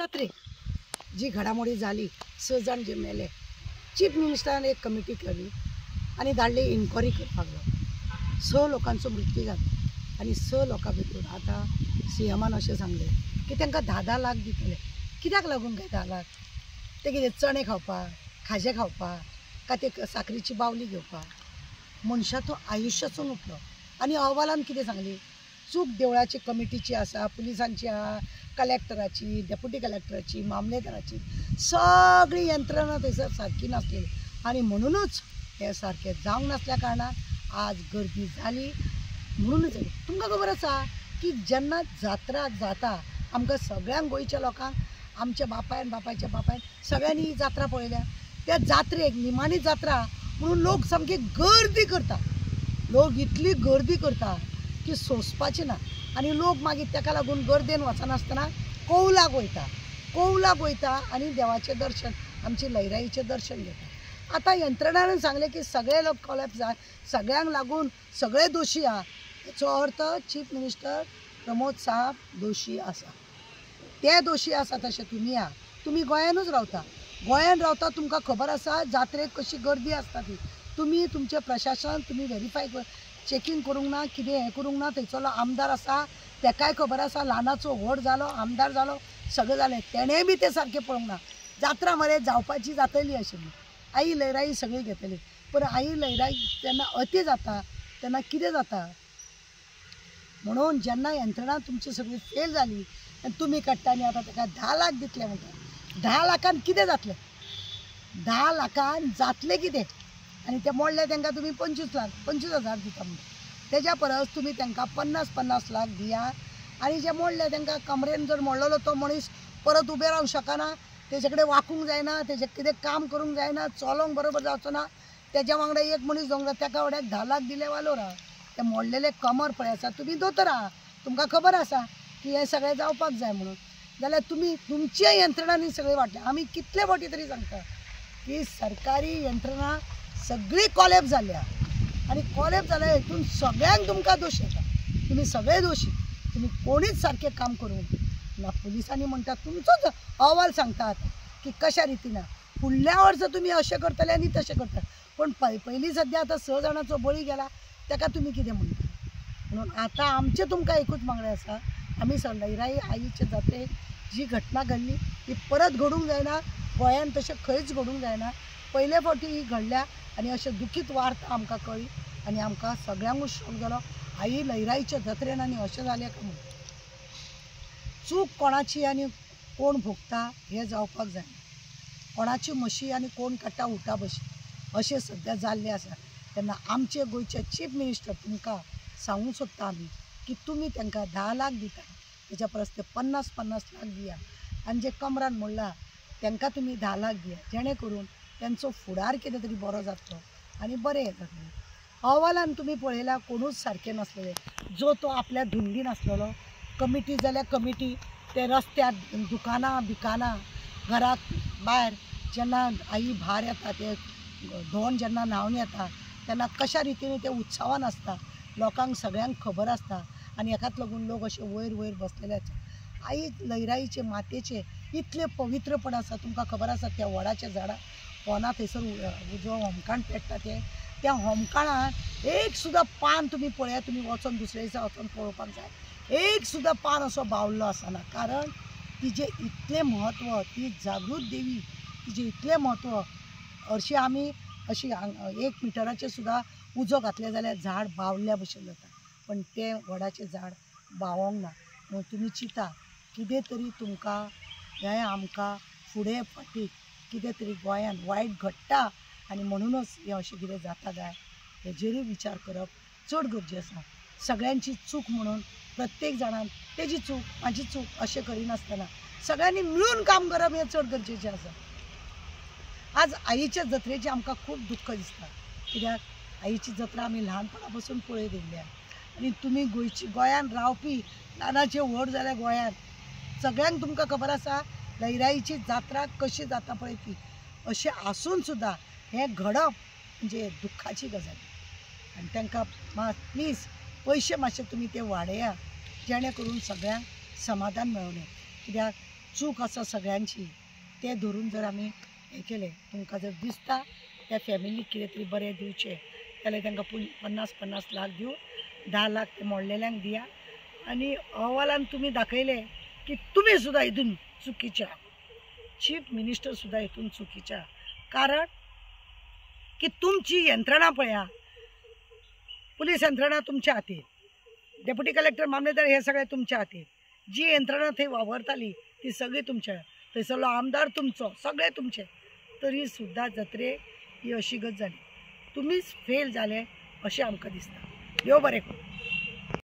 जात्रेक जी घडामोडी झाली 6 जाण जे मेले चीफ मिनिस्टरान एक कमिटी केली आणि धाडली इन्क्वायरी करपाक जाय 6 लोकांचो मृत्यू जालो आणि 6 लोकां भितर आतां सीएमान अशें सांगलें की तांकां 10-10 लाख दितले कित्याक लागून काय 10 लाख ते कितें चणे खावपाक खाजें खावपाक काय ते साखरेची बावली घेवपाक मनशाचो आयुश्याचो उठलो आणि अहवालान कितें सांगली चूक देवळाची कमिटीची आसा पुलिसांची आहा कलेक्टराची डेप्युटी कलेक्टराची मामलेदाराची सगळी यंत्रणा थंयसर सारकी नासलेली आणि म्हणूनच हे सारकें जावंक नासल्या कारणान आज गर्दी जाली म्हणूनच जाली। तुमकां खबर आसा की जेन्ना जात्रा जाता आमकां सगळ्यांक गोंयच्या लोकांक आमच्या बापायच्या बापायन सगळ्यांनी ही जात्रा पळयल्या त्या जात्रेक निमाणी जात्रा म्हणून लोक सामके गर्दी करता लोक इतली गर्दी करता की सोंसपाची ना आणि लोक मागीर ताका लागून गर्देन वचनासतना कौलाक वयता आनी देवाचें दर्शन आमची लयराईचें दर्शन घेता। आतां यंत्रणान सांगलें की सगळे लोक कॉलेप्स जाय सगळ्यांक लागून सगळे दोशी आहा हेचो अर्थ चीफ मिनिस्टर प्रमोद साहब दोशी आसा ते दोशी आसा तशें तुमी आहा तुमी गोंयानूच रावता तुमकां खबर आसा जात्रेक कशी गर्दी आसता ती तुमी तुमचें प्रशासन तुमी व्हेरीफाय चेकींग करूंक ना कितें हें करूंक ना थंयचो आमदार आसा तेकाय खबर आसा ल्हानाचो व्हड जालो आमदार जालो सगळें जालें तेणेंय बी तें सारकें पळोवंक ना जात्रा मरे जावपाची जातली आशिल्ली आई लयराई सगळी घेतली पूण आई लयराई जेन्ना अती जाता तेन्ना कितें जाता म्हणून जेन्ना यंत्रणा तुमची सगळी फेल जाली आनी तुमी काडटा आनी आतां ताका 10 लाख दितले म्हणटा 10 लाखान कितें जातलें 10 लाखान जातलें कितें आनी ते मोडले तांकां तुमी 25,000 दिता म्हणटा तेज्या परस तुमी तांकां 50 लाख दिया आनी जे मोडले तांकां कमरेन जर मोडलेलो तो मनीस परत उबे रावंक शकना तेजे कडेन वाकूंक जायना तेजे कितें काम करूंक जायना चलोंक बरोबर जावचो ना तेज्या वांगडा एक मनीस जावंक जाय ताका फुड्याक 10 लाख दिले वालोर आहा ते मोडलेले कमर पळय आसा तुमी दोतोर आहा तुमकां खबर आसा की हें सगळें जावपाक जाय म्हणून जाल्यार तुमी तुमच्या यंत्रणांनी सगळें वाटलें आमी कितले फावटी तरी सांगता की सरकारी यंत्रणा सगळी कॉलेप्स जाल्या आनी कॉलेप्स जाल्या हितून सगळ्यांक तुमकां दोश येता तुमी सगळे दोशी तुमी कोणीच सारकें काम करूंक ना पुलिसांनी म्हणटात तुमचोच अहवाल सांगतात की कशा रितीन फुडल्या वर्सा तुमी अशें करतले आनी तशें करता पूण पयलीं सद्या आतां 6 जाणांचो बळी गेला ताका तुमी कितें म्हणटा म्हणून आतां आमचें तुमकां एकूच मागणें आसा आमी लयराई आईचे जात्रेक जी घटना घडली ती परत घडूंक जायना गोंयान तशें खंयच घडूंक जायना पयले फावटी ही घडल्या आनी अशें दुखीत वार्ता आमकां कळ्ळी आनी आमकां सगळ्यांकूच शॉक जालो आई लयराईच्या जात्रेन आनी अशें जालें काय म्हणून चूक कोणाची आनी कोण भोगता हें जावपाक जायना कोणाची म्हशी आनी कोण काडटा उठा बशी अशें सद्या जाल्लें आसा तेन्ना आमचे गोंयचे चीफ मिनिस्टर तुमकां सांगूंक सोदता आमी की तुमी तांकां 10 लाख दिता तेच्या परस ते 50 लाख दिया आनी जे कमरान मोडला तांकां तुमी 10 लाख दिया जेणे करून त्यांचो फुडार कितें तरी बरो जातलो आनी बरें जातलें अहवालान तुमी पळयला कोणूच सारकें नासलेले जो तो आपल्या धुंदीन आसलेलो कमिटी जाल्यार कमिटी ते रस्त्यार दुकानां घराक भायर जेन्ना आई भार येता ते धोंड जेन्ना न्हांवन येता तेन्ना कशा रितीन ते उत्सवान आसता लोकांक सगळ्यांक खबर आसता आनी हेकाच लागून लोक अशे वयर बसलेले आसता आई लयराईचे मातयेचे इतले पवित्रपण आसा तुमकां खबर आसा त्या वडाच्या झाडार पोना थंयसर जो होमकाण पेट्टा त्या होमकाणान एक सुद्दां पान तुमी पळया तुमी वचोन दुसऱ्या दिसा वचोन पळोवपाक जाय एक सुद्दां पान असो बावल्लो आसना कारण तिजें इतलें म्हत्व ती जागृत देवी तिजें इतलें म्हत्व हरशीं आमी अशी 1 मिटराचें सुद्दां उजो घातलें जाल्यार झाड बावल्ल्या भशेन जाता पण तें वडाचें झाड बावोंक ना म्हूण तुमी चिंता कितें तरी तुमकां हें आमकां फुडें फाटीं कितें तरी गोंयान वायट घडटा आनी म्हणूनच हें अशें कितें जाता काय हेजेरूय विचार करप चड गरजेचो आसा सगळ्यांची चूक म्हणून प्रत्येक जाणान तेजी चूक म्हाजी चूक अशें करिनासतना सगळ्यांनी मिळून काम करप हें चड गरजेचें आसा आज आईच्या जत्रेची आमकां खूब दुख्ख दिसता कित्याक आईची जत्रा आमी ल्हानपणा पासून पळयत येयल्या आनी तुमी गोंयान रावपी ल्हानाचे व्हड जाल्या गोंयान सगळ्यांक तुमकां खबर आसा लयराईची जात्रा कशी जाता पळय ती अशें आसून सुद्दां हें घडप म्हणजे दुख्खाची गजाल आनी तांकां प्लीज पयशे मातशे तुमी ते वाडया जेणे करून सगळ्यांक समाधान मेळोलें कित्याक चूक आसा सगळ्यांची ते धरून जर आमी हें केलें, तुमकां जर दिसता त्या फॅमिलीक कितें तरी बरें दिवचें जाल्यार तांकां 50-50 लाख दिवन 10 लाख ते मोडलेल्यांक दिया. आनी अहवालान तुमी दाखयलें की तुमी सुद्दां हितून चुकीचे आहा, चीफ मिनिस्टर सुद्दां हितून चुकीचे आहा. कारण की तुमची यंत्रणा पळया, पुलीस यंत्रणा तुमच्या हातीन, डेप्युटी कलेक्टर मामलेदार हे सगळे तुमच्या हातीन, जी यंत्रणा थंय वावरताली ती सगळी तुमच्या, थंयसरलो आमदार तुमचो, सगळे तुमचे. तरी सुद्दां जात्रेक ही अशी गत जाली. तुमीच फेल जाले अशें आमकां दिसता. देव बरें करूं.